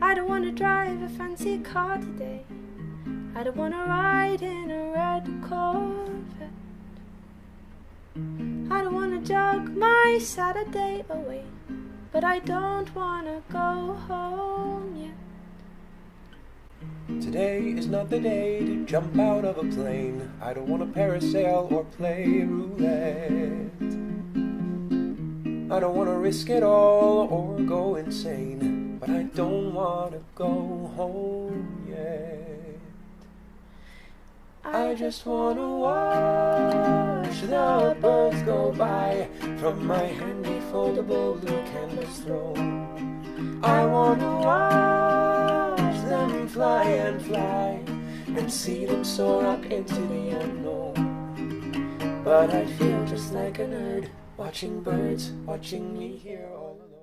I don't wanna drive a fancy car today. I don't wanna ride in a red Corvette. I don't wanna jog my Saturday away, but I don't wanna go home yet. Today is not the day to jump out of a plane. I don't wanna parasail or play roulette. I don't wanna risk it all or go insane, but I don't wanna go home yet. I just wanna watch the birds go by from my handy foldable blue canvas throne. I wanna watch them fly and fly and see them soar up into the unknown. But I feel just like a nerd watching birds, watching me here all alone.